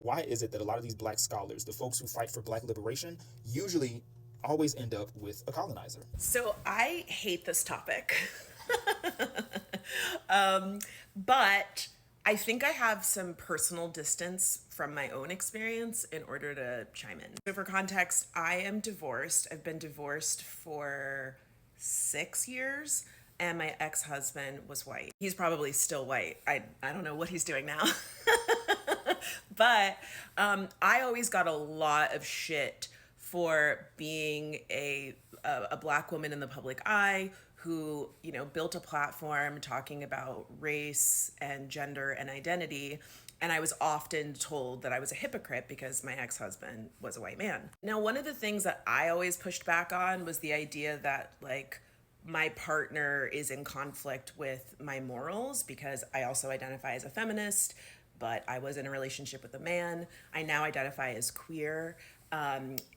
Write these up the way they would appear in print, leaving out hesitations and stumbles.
Why is it that a lot of these black scholars, the folks who fight for black liberation, usually always end up with a colonizer? So I hate this topic. But I think I have some personal distance from my own experience in order to chime in. So, for context, I am divorced. I've been divorced for 6 years, and my ex husband was white. He's probably still white. I don't know what he's doing now. But I always got a lot of shit for being a black woman in the public eye who, you know, built a platform talking about race and gender and identity. And I was often told that I was a hypocrite because my ex-husband was a white man. Now, one of the things that I always pushed back on was the idea that, like, my partner is in conflict with my morals because I also identify as a feminist, but I was in a relationship with a man. I now identify as queer.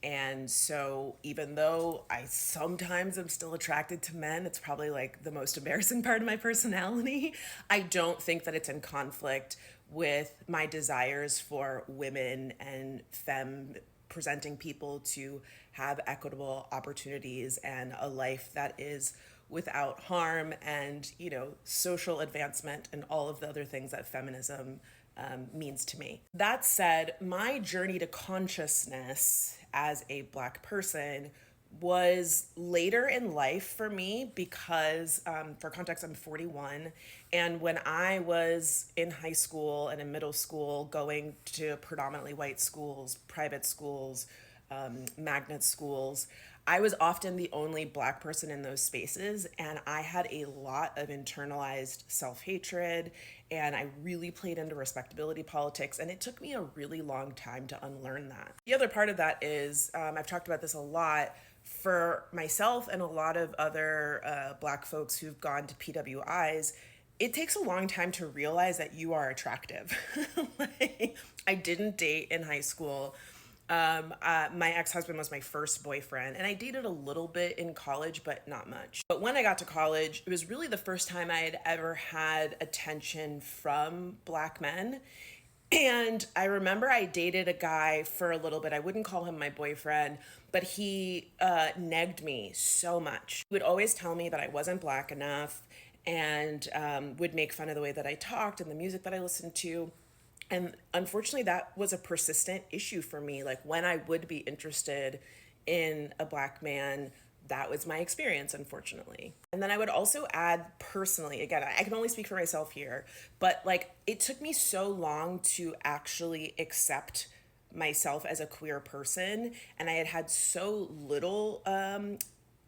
And so even though I sometimes am still attracted to men, it's probably like the most embarrassing part of my personality. I don't think that it's in conflict with my desires for women and femme presenting people to have equitable opportunities and a life that is without harm and, you know, social advancement and all of the other things that feminism means to me. That said, my journey to consciousness as a black person was later in life for me because, for context, I'm 41. And when I was in high school and in middle school, going to predominantly white schools, private schools, magnet schools, I was often the only black person in those spaces, and I had a lot of internalized self-hatred, and I really played into respectability politics, and it took me a really long time to unlearn that. The other part of that is, I've talked about this a lot, for myself and a lot of other black folks who've gone to PWIs, it takes a long time to realize that you are attractive. Like, I didn't date in high school. My ex-husband was my first boyfriend, and I dated a little bit in college, but not much. But when I got to college, it was really the first time I had ever had attention from black men. And I remember I dated a guy for a little bit. I wouldn't call him my boyfriend, but he negged me so much. He would always tell me that I wasn't black enough and would make fun of the way that I talked and the music that I listened to. And unfortunately, that was a persistent issue for me. Like, when I would be interested in a black man, that was my experience, unfortunately. And then I would also add personally, again, I can only speak for myself here, but like, it took me so long to actually accept myself as a queer person. And I had had so little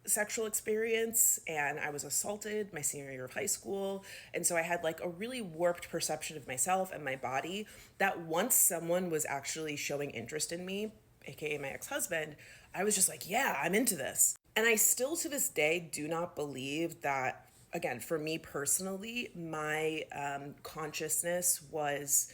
sexual experience, and I was assaulted my senior year of high school. And so I had like a really warped perception of myself and my body that once someone was actually showing interest in me, aka my ex-husband, I was just like, yeah, I'm into this. And I still to this day do not believe that, again, for me personally, my consciousness was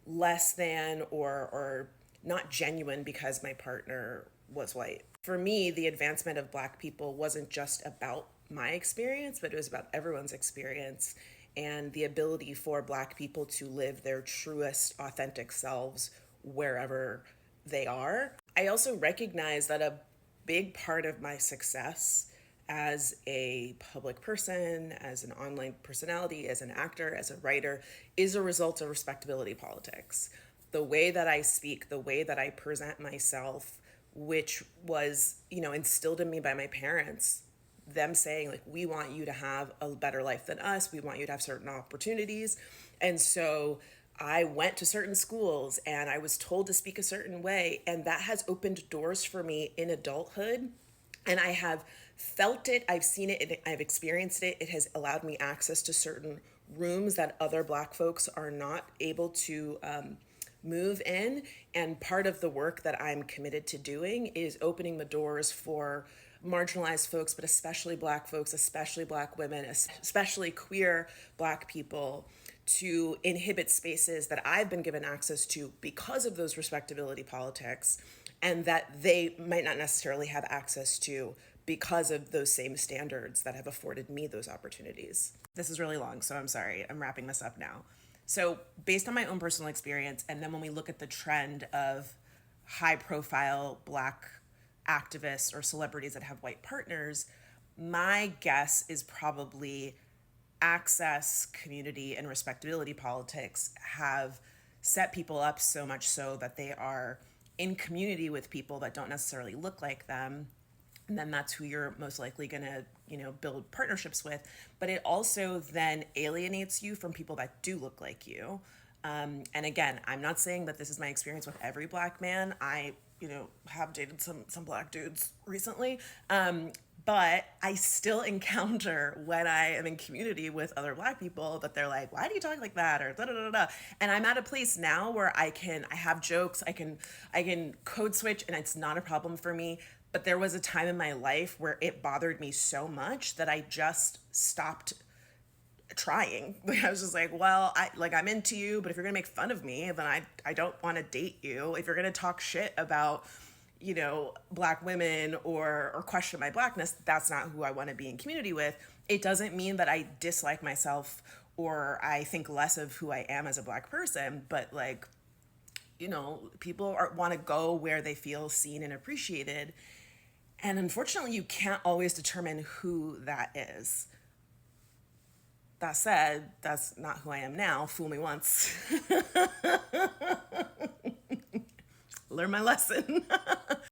less than or not genuine because my partner was white. For me, the advancement of black people wasn't just about my experience, but it was about everyone's experience and the ability for black people to live their truest, authentic selves wherever they are. I also recognize that a big part of my success as a public person, as an online personality, as an actor, as a writer, is a result of respectability politics. The way that I speak, the way that I present myself, which was, you know, instilled in me by my parents, them saying like, we want you to have a better life than us, we want you to have certain opportunities. And so I went to certain schools and I was told to speak a certain way, and that has opened doors for me in adulthood. And I have felt it, I've seen it, I've experienced it. It has allowed me access to certain rooms that other black folks are not able to move in. And part of the work that I'm committed to doing is opening the doors for marginalized folks, but especially black folks, especially black women, especially queer black people, to inhibit spaces that I've been given access to because of those respectability politics, and that they might not necessarily have access to because of those same standards that have afforded me those opportunities. This is really long, so I'm sorry. I'm wrapping this up now. So, based on my own personal experience, and then when we look at the trend of high profile Black activists or celebrities that have white partners, my guess is probably access, community, and respectability politics have set people up so much so that they are in community with people that don't necessarily look like them, and then that's who you're most likely going to build partnerships with. But it also then alienates you from people that do look like you. And again, I'm not saying that this is my experience with every Black man. I have dated some Black dudes recently, but I still encounter when I am in community with other Black people that they're like, why do you talk like that, or da da da da. And I'm at a place now where I have jokes, I can code switch, and it's not a problem for me. But there was a time in my life where it bothered me so much that I just stopped trying. Like, I was just like, well, I'm into you, but if you're gonna make fun of me, then I don't want to date you. If you're gonna talk shit about Black women or question my Blackness, that's not who I want to be in community with. It doesn't mean that I dislike myself or I think less of who I am as a Black person, but people want to go where they feel seen and appreciated. And unfortunately, you can't always determine who that is. That said, that's not who I am now. Fool me once. Learn my lesson.